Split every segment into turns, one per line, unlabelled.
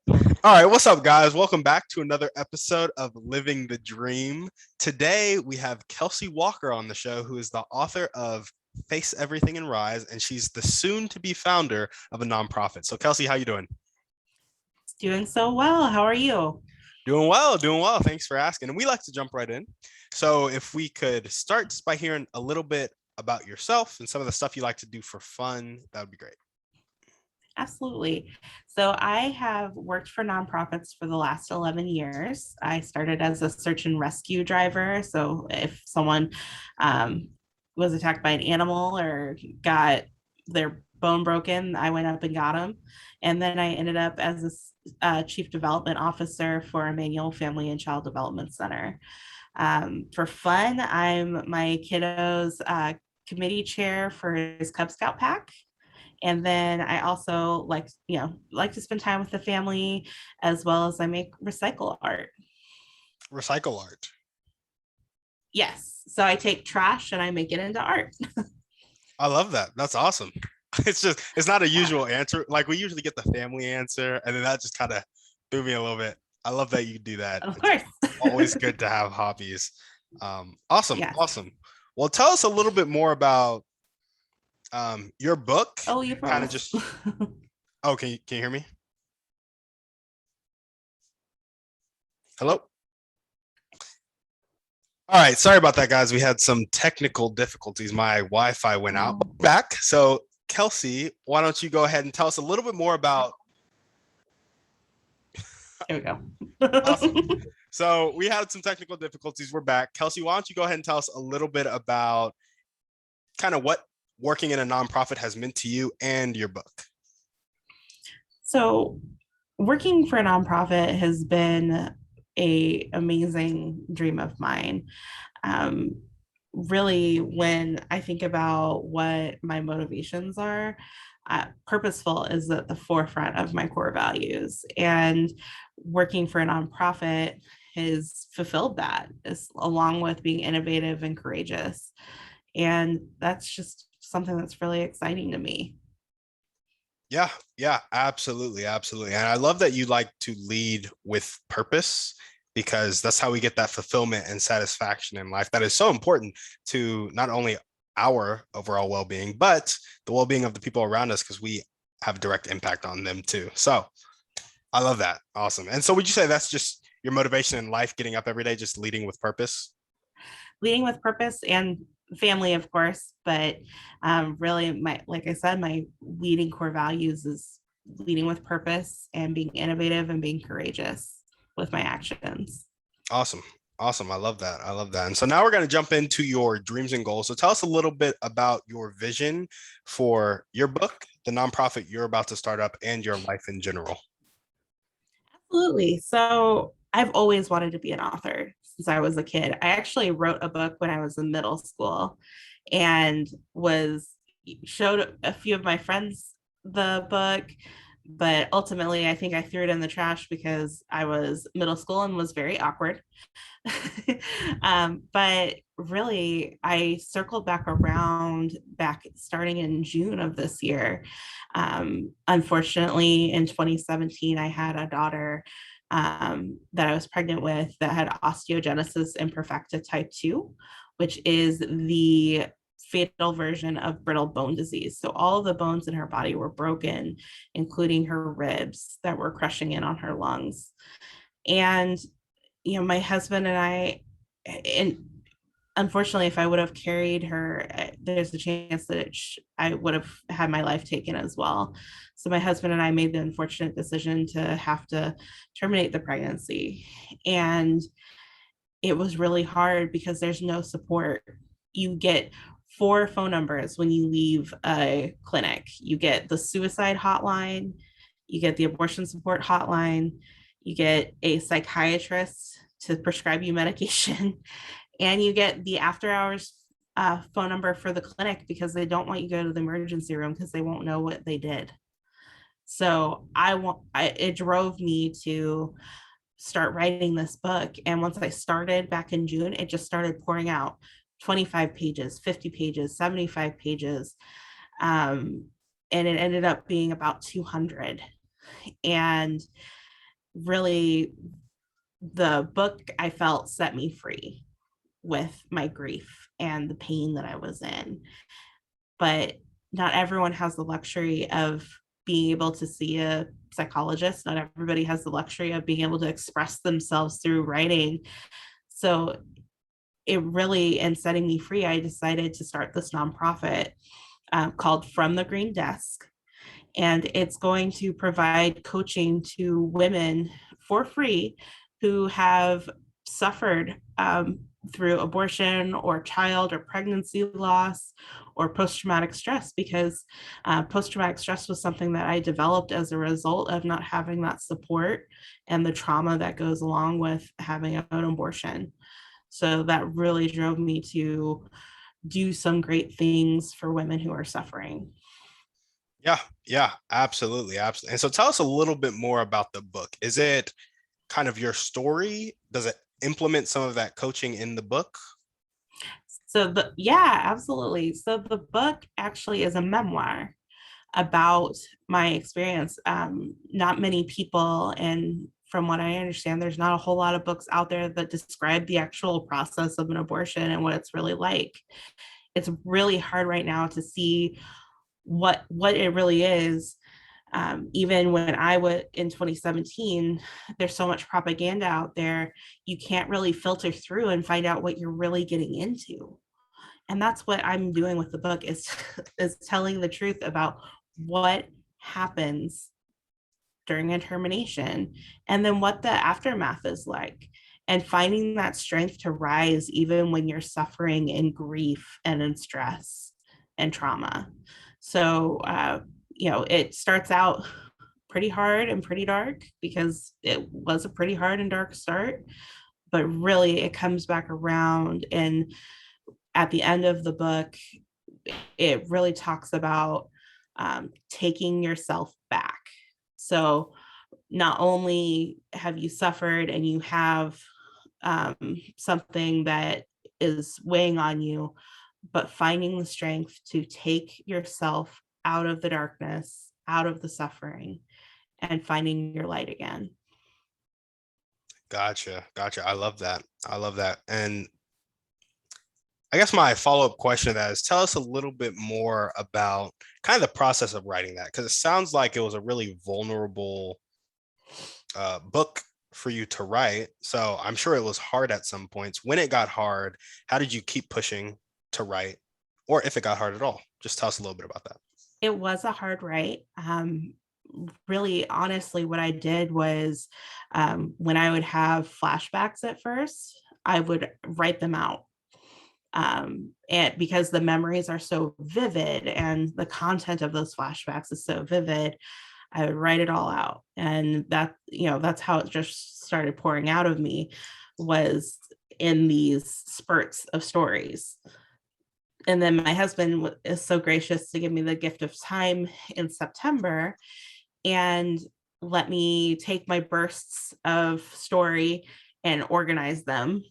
All right, what's up, guys? Welcome back to another episode of Living the Dream. Today, we have Kelsey Walker on the show, who is the author of Face Everything and Rise, and she's the soon-to-be founder of a nonprofit. So, Kelsey, how you doing?
It's doing so well. How are you?
Doing well, doing well. Thanks for asking. And we like to jump right in. So, if we could start just by hearing a little bit about yourself and some of the stuff you like to do for fun, that would be great.
Absolutely. So I have worked for nonprofits for the last 11 years. I started as a search and rescue driver. So if someone um, was attacked by an animal or got their bone broken, I went up and got them. And then I ended up as a chief development officer for Emmanuel Family and Child Development Center. For fun, I'm my kiddo's committee chair for his Cub Scout pack. And then I also like to spend time with the family, as well as I make recycle art.
Recycle art.
Yes. So I take trash and I make it into art.
I love that. That's awesome. It's not a usual answer. Like we usually get the family answer, and then that just kind of threw me a little bit. I love that you do that.
Of
It's
course.
always good to have hobbies. Awesome,
Yes.
awesome. Well, tell us a little bit more about your book.
Oh, you
Kind of
froze.
just. Oh, can you hear me? Hello. All right, sorry about that, guys. We had some technical difficulties. My Wi-Fi went out.
Oh,
Back. So, Kelsey, why don't you go ahead and tell us a little bit more about.
there we
Awesome.
go.
So we had some technical difficulties. We're back. Kelsey, why don't you go ahead and tell us a little bit about kind of what working in a nonprofit has meant to you and your book?
So working for a nonprofit has been a amazing dream of mine. Um, Really, when I think about what my motivations are, purposeful is at the forefront of my core values. And working for a nonprofit has fulfilled that, along with being innovative and courageous. And that's just something that's really exciting to me.
Yeah, yeah, absolutely, absolutely. And I love that you like to lead with purpose because that's how we get that fulfillment and satisfaction in life that is so important to not only our overall well-being, but the well-being of the people around us because we have direct impact on them too. So I love that. Awesome. And so would you say that's just your motivation in life, getting up every day, just leading with purpose?
Leading with purpose and family, of course, but really, like I said, my leading core values is leading with purpose and being innovative and being courageous with my actions.
Awesome. Awesome. I love that. I love that. And so now we're going to jump into your dreams and goals. So tell us a little bit about your vision for your book, the nonprofit you're about to start up, and your life in general.
Absolutely. So I've always wanted to be an author since I was a kid. I actually wrote a book when I was in middle school and was showed a few of my friends the book, but ultimately I think I threw it in the trash because I was middle school and was very awkward. But really, I circled back around back starting in June of this year. Unfortunately, in 2017, I had a daughter that I was pregnant with that had osteogenesis imperfecta type 2, which is the fatal version of brittle bone disease. So all of the bones in her body were broken, including her ribs that were crushing in on her lungs. And my husband and and unfortunately, if I would have carried her, there's a chance that I would have had my life taken as well. So my husband and I made the unfortunate decision to have to terminate the pregnancy. And it was really hard because there's no support. You get four phone numbers when you leave a clinic. You get the suicide hotline, you get the abortion support hotline, you get a psychiatrist to prescribe you medication, and you get the after hours phone number for the clinic because they don't want you to go to the emergency room because they won't know what they did. So it drove me to start writing this book. And once I started back in June, it just started pouring out 25 pages, 50 pages, 75 pages. And it ended up being about 200. And really, the book I felt set me free with my grief and the pain that I was in. But not everyone has the luxury of being able to see a psychologist. Not everybody has the luxury of being able to express themselves through writing. So it really, in setting me free, I decided to start this nonprofit called From the Green Desk. And it's going to provide coaching to women for free who have suffered through abortion or child or pregnancy loss or post-traumatic stress, because post-traumatic stress was something that I developed as a result of not having that support and the trauma that goes along with having an abortion. So that really drove me to do some great things for women who are suffering.
Yeah, yeah, absolutely, absolutely. And so tell us a little bit more about the book. Is it kind of your story? Does it implement some of that coaching in the book?
Yeah, absolutely. So the book actually is a memoir about my experience. Not many people, and from what I understand, there's not a whole lot of books out there that describe the actual process of an abortion and what it's really like. It's really hard right now to see what it really is. Even when I was in 2017, there's so much propaganda out there, you can't really filter through and find out what you're really getting into. And that's what I'm doing with the book is is telling the truth about what happens during a termination and then what the aftermath is like, and finding that strength to rise even when you're suffering in grief and in stress and trauma. So it starts out pretty hard and pretty dark because it was a pretty hard and dark start, but really it comes back around. And at the end of the book, it really talks about taking yourself back. So not only have you suffered and you have something that is weighing on you, but finding the strength to take yourself out of the darkness, out of the suffering, and finding your light again.
Gotcha, gotcha. I love that. I love that. And I guess my follow-up question to that is tell us a little bit more about kind of the process of writing that, because it sounds like it was a really vulnerable book for you to write. So I'm sure it was hard at some points. When it got hard, how did you keep pushing to write? Or if it got hard at all, just tell us a little bit about that.
It was a hard write. Really, honestly, what I did was when I would have flashbacks at first, I would write them out. And because the memories are so vivid and the content of those flashbacks is so vivid, I would write it all out. And that's how it just started pouring out of me, was in these spurts of stories. And then my husband is so gracious to give me the gift of time in September and let me take my bursts of story and organize them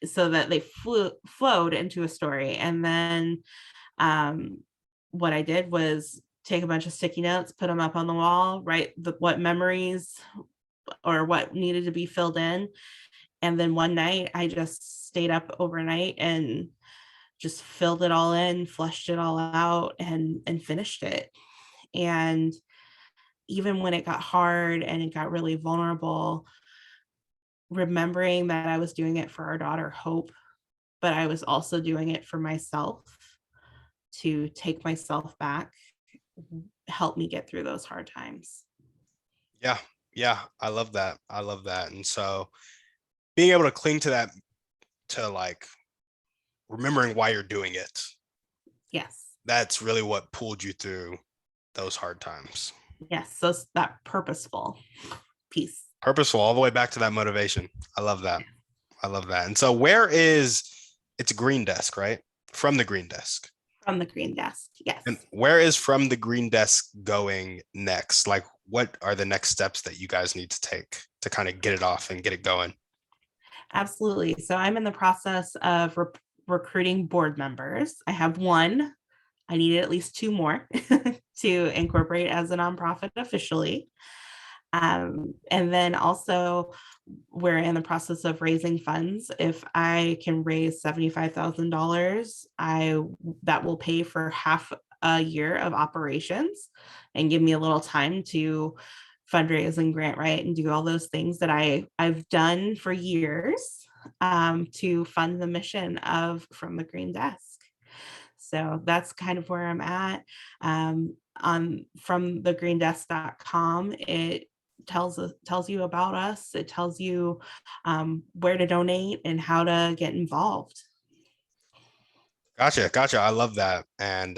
so that they flowed into a story. And then what I did was take a bunch of sticky notes, put them up on the wall, write what memories or what needed to be filled in. And then one night I just stayed up overnight and just filled it all in, flushed it all out, and finished it. And even when it got hard and it got really vulnerable, remembering that I was doing it for our daughter Hope, but I was also doing it for myself, to take myself back, helped me get through those hard times.
Yeah, yeah, I love that. I love that. And so being able to cling to that, to like remembering why you're doing it,
Yes.
that's really what pulled you through those hard times.
Yes. So it's that purposeful piece.
Purposeful, all the way back to that motivation. I love that. I love that. And so where is it's Green Desk, right? From the Green Desk.
From the Green Desk. Yes.
And where is From the Green Desk going next? Like, what are the next steps that you guys need to take to kind of get it off and get it going?
Absolutely. So I'm in the process of recruiting board members. I have one. I needed at least two more to incorporate as a nonprofit officially. And then also, we're in the process of raising funds. If I can raise $75,000, that will pay for half a year of operations and give me a little time to fundraise and grant write and do all those things that I've done for years, to fund the mission of From the Green Desk. So that's kind of where I'm at. On fromthegreendesc.com, it tells you about us. It tells you where to donate and how to get involved.
Gotcha. I love that. And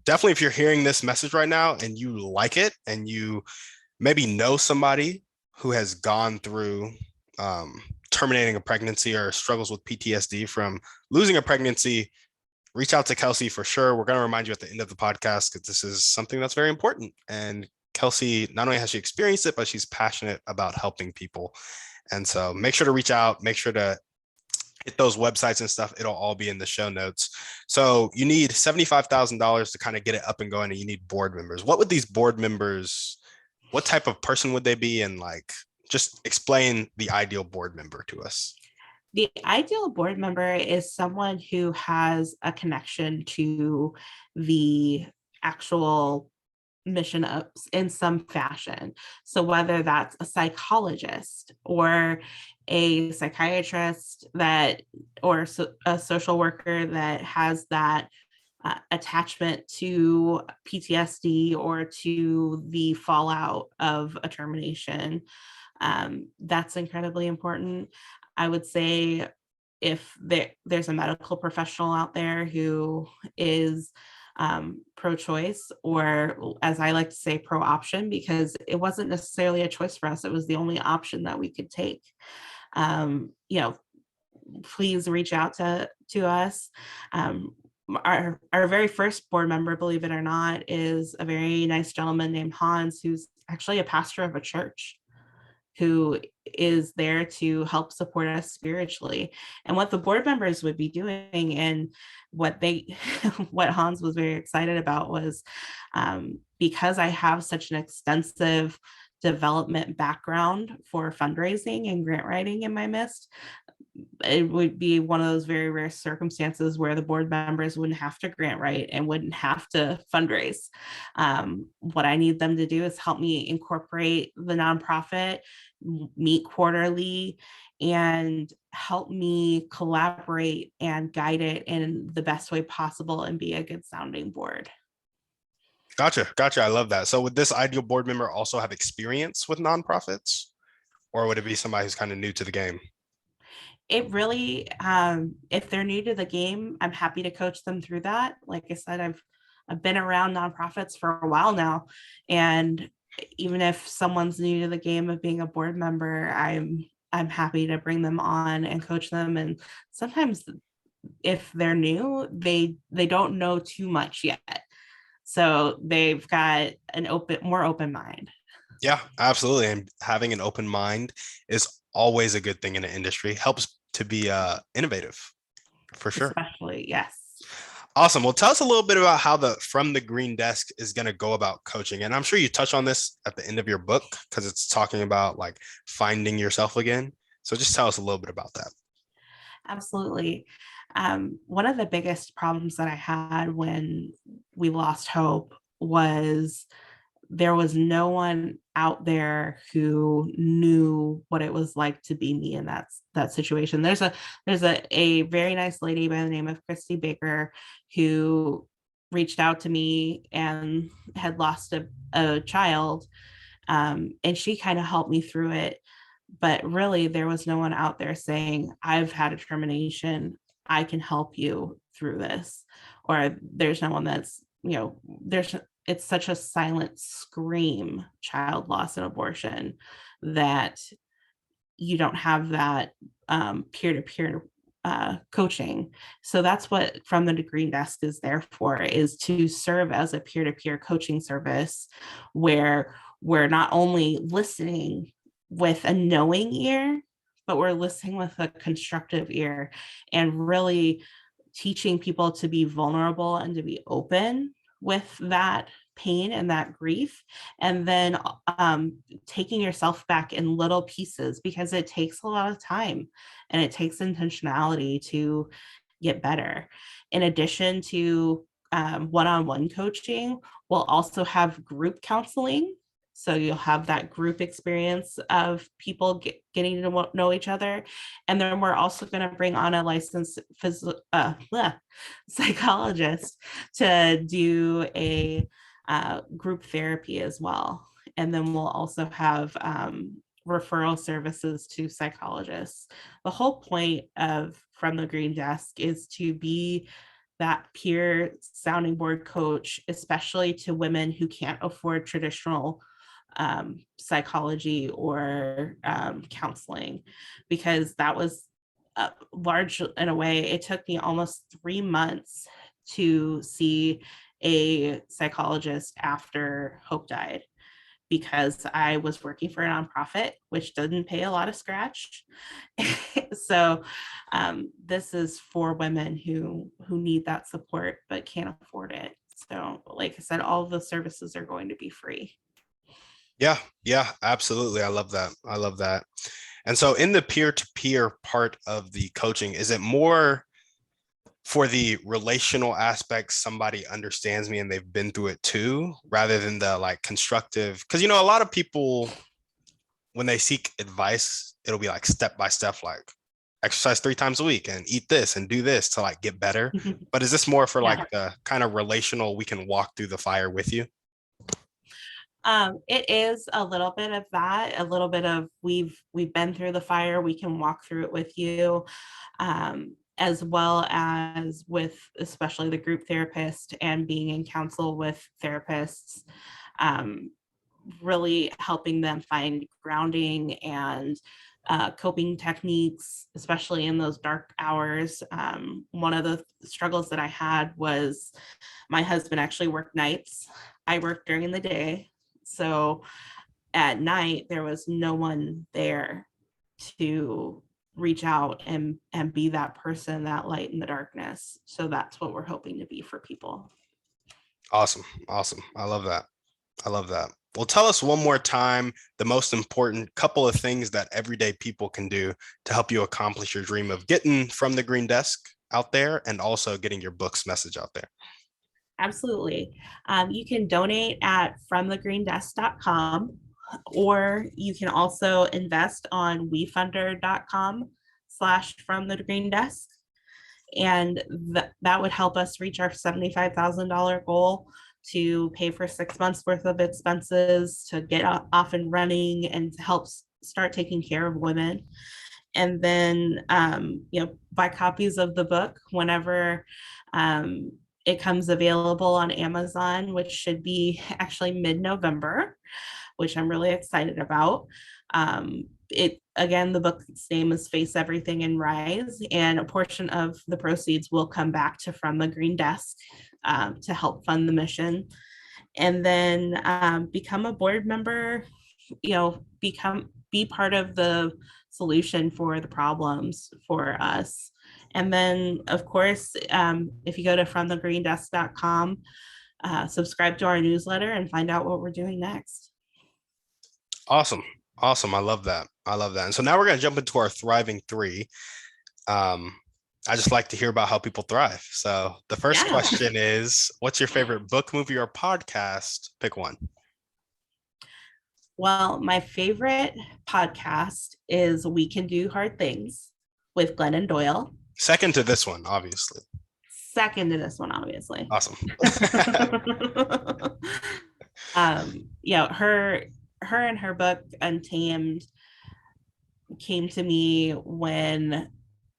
definitely, if you're hearing this message right now and you like it, and you maybe know somebody who has gone through terminating a pregnancy or struggles with PTSD from losing a pregnancy, reach out to Kelsey for sure. We're going to remind you at the end of the podcast because this is something that's very important. And Kelsey, not only has she experienced it, but she's passionate about helping people. And so make sure to reach out, make sure to hit those websites and stuff. It'll all be in the show notes. So you need $75,000 to kind of get it up and going, and you need board members. What would these board members, what type of person would they be? And like, just explain the ideal board member to us.
The ideal board member is someone who has a connection to the actual mission of, in some fashion. So whether that's a psychologist or a psychiatrist that, or a social worker that has that attachment to PTSD or to the fallout of a termination, that's incredibly important. I would say if there's a medical professional out there who is pro-choice, or as I like to say, pro-option, because it wasn't necessarily a choice for us. It was the only option that we could take. You know, please reach out to us. Our very first board member, believe it or not, is a very nice gentleman named Hans, who's actually a pastor of a church, who is there to help support us spiritually. And what the board members would be doing, and what what Hans was very excited about was, because I have such an extensive development background for fundraising and grant writing in my midst, it would be one of those very rare circumstances where the board members wouldn't have to grant write and wouldn't have to fundraise. What I need them to do is help me incorporate the nonprofit, meet quarterly, and help me collaborate and guide it in the best way possible and be a good sounding board.
Gotcha. I love that. So would this ideal board member also have experience with nonprofits, or would it be somebody who's kind of new to the game?
It really, if they're new to the game, I'm happy to coach them through that. Like I said, I've been around nonprofits for a while now, and even if someone's new to the game of being a board member, I'm happy to bring them on and coach them. And sometimes, if they're new, they don't know too much yet, so they've got an more open mind.
Yeah, absolutely. And having an open mind is always a good thing in an industry. Helps to be innovative, for sure.
Especially, yes.
Awesome. Well, tell us a little bit about how the From the Green Desk is going to go about coaching. And I'm sure you touch on this at the end of your book because it's talking about like finding yourself again. So just tell us a little bit about that.
Absolutely. One of the biggest problems that I had when we lost hope was there was no one out there who knew what it was like to be me in that situation. There's a very nice lady by the name of Christy Baker who reached out to me and had lost a child, and she kind of helped me through it. But really, there was no one out there saying, I've had a termination, I can help you through this. Or there's no one that's, it's such a silent scream, child loss and abortion, that you don't have that peer-to-peer coaching. So that's what From the Green Desk is there for, is to serve as a peer-to-peer coaching service where we're not only listening with a knowing ear, but we're listening with a constructive ear, and really teaching people to be vulnerable and to be open with that pain and that grief, and then taking yourself back in little pieces, because it takes a lot of time and it takes intentionality to get better. In addition to one-on-one coaching, we'll also have group counseling. So you'll have that group experience of people getting to know each other. And then we're also going to bring on a licensed psychologist to do a group therapy as well. And then we'll also have referral services to psychologists. The whole point of From the Green Desk is to be that peer sounding board coach, especially to women who can't afford traditional psychology or counseling, because that was large in a way. It took me almost 3 months to see a psychologist after Hope died, because I was working for a nonprofit, which doesn't pay a lot of scratch. So this is for women who need that support but can't afford it. So like I said, all of the services are going to be free.
Yeah, yeah, absolutely. I love that. I love that. And so in the peer-to-peer part of the coaching, is it more for the relational aspects, somebody understands me and they've been through it too, rather than the like constructive? Because, you know, a lot of people, when they seek advice, it'll be like step by step, like exercise 3 times a week and eat this and do this to like get better. But is this more for
Yeah.
like the kind of relational, we can walk through the fire with you?
It is a little bit of that, a little bit of we've been through the fire, we can walk through it with you, as well as with especially the group therapist and being in counsel with therapists, really helping them find grounding and coping techniques, especially in those dark hours. One of the struggles that I had was my husband actually worked nights. I worked during the day. So at night, there was no one there to reach out and be that person, that light in the darkness. So that's what we're hoping to be for people.
Awesome. Awesome. I love that. I love that. Well, tell us one more time the most important couple of things that everyday people can do to help you accomplish your dream of getting From the Green Desk out there and also getting your book's message out there.
Absolutely. You can donate at fromthegreendesc.com, or you can also invest on wefunder.com/fromthegreendesc. And that would help us reach our $75,000 goal to pay for 6 months worth of expenses, to get off and running and to help start taking care of women. And then, buy copies of the book whenever it comes available on Amazon, which should be actually mid-November, which I'm really excited about. The book's name is Face Everything and Rise, and a portion of the proceeds will come back to From the Green Desk to help fund the mission. And then become a board member, be part of the solution for the problems for us. And then, of course, if you go to fromthegreendesc.com, subscribe to our newsletter and find out what we're doing next.
Awesome. Awesome. I love that. I love that. And so now we're going to jump into our thriving three. I just like to hear about how people thrive. So the first question is, what's your favorite book, movie, or podcast? Pick one.
Well, my favorite podcast is We Can Do Hard Things with Glennon Doyle.
Second to this one, obviously.
Second to this one, obviously.
Awesome.
Her and her book Untamed came to me when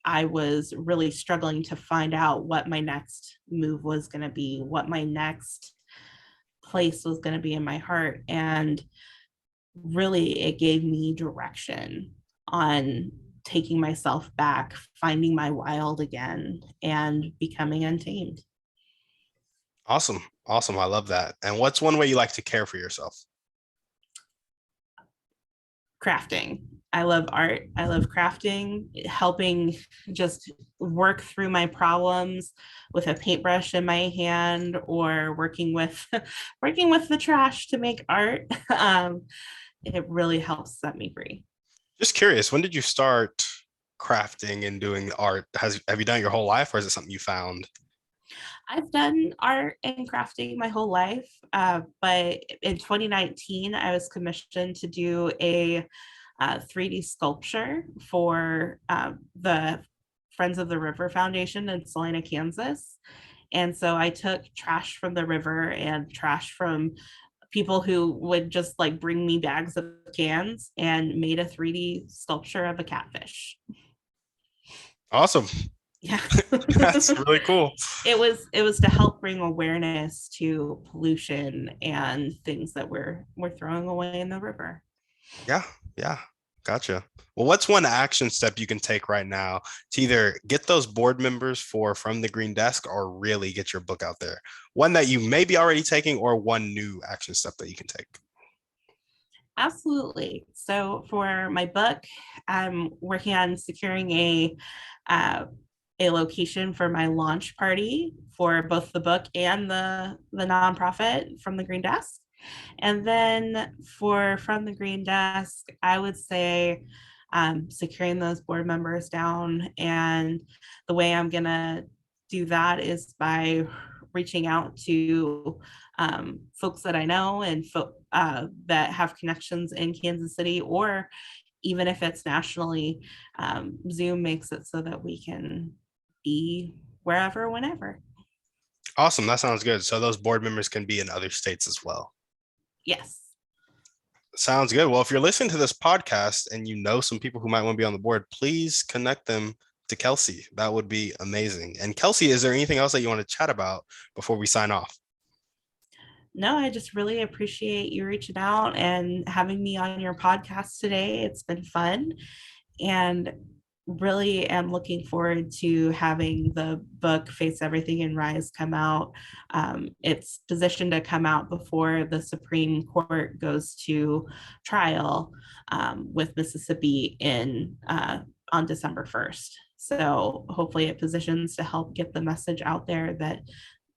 I was really struggling to find out what my next move was going to be, what my next place was going to be in my heart. And really, it gave me direction on taking myself back, finding my wild again, and becoming untamed.
Awesome. Awesome. I love that. And what's one way you like to care for yourself?
Crafting. I love art. I love crafting, helping just work through my problems with a paintbrush in my hand or working with working with the trash to make art. It really helps set me free.
Just curious, when did you start crafting and doing art? Have you done it your whole life, or is it something you found?
I've done art and crafting my whole life, but in 2019, I was commissioned to do a 3D sculpture for the Friends of the River Foundation in Salina, Kansas. And so I took trash from the river and trash from people who would just like bring me bags of cans and made a 3D sculpture of a catfish.
Awesome.
Yeah.
That's really cool.
It was to help bring awareness to pollution and things that we're throwing away in the river.
Yeah, yeah, gotcha. Well, what's one action step you can take right now to either get those board members for From the Green Desk or really get your book out there? One that you may be already taking or one new action step that you can take.
Absolutely. So for my book, I'm working on securing uh, a location for my launch party for both the book and the nonprofit From the Green Desk. And then for From the Green Desk, I would say securing those board members down. And the way I'm going to do that is by reaching out to folks that I know and that have connections in Kansas City, or even if it's nationally, Zoom makes it so that we can be wherever, whenever.
Awesome. That sounds good. So those board members can be in other states as well.
Yes.
Sounds good. Well, if you're listening to this podcast and you know some people who might want to be on the board, please connect them to Kelsey. That would be amazing. And Kelsey, is there anything else that you want to chat about before we sign off?
No, I just really appreciate you reaching out and having me on your podcast today. It's been fun. And really am looking forward to having the book Face Everything and Rise come out. It's positioned to come out before the Supreme Court goes to trial with Mississippi in on December 1st. So hopefully it positions to help get the message out there that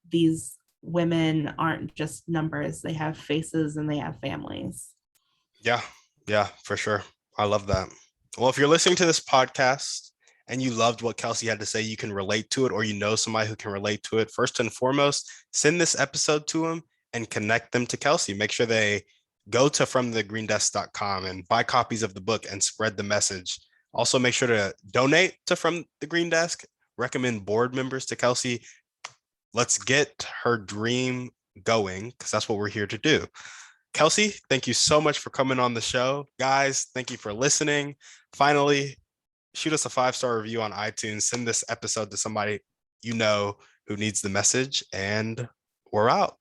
these women aren't just numbers, they have faces and they have families.
Yeah, yeah, for sure. I love that. Well, if you're listening to this podcast and you loved what Kelsey had to say, you can relate to it, or you know somebody who can relate to it, first and foremost, send this episode to them and connect them to Kelsey. Make sure they go to fromthegreendesk.com and buy copies of the book and spread the message. Also, make sure to donate to From the Green Desk, recommend board members to Kelsey. Let's get her dream going, because that's what we're here to do. Kelsey, thank you so much for coming on the show. Guys, thank you for listening. Finally, shoot us a 5-star review on iTunes. Send this episode to somebody you know who needs the message, and we're out.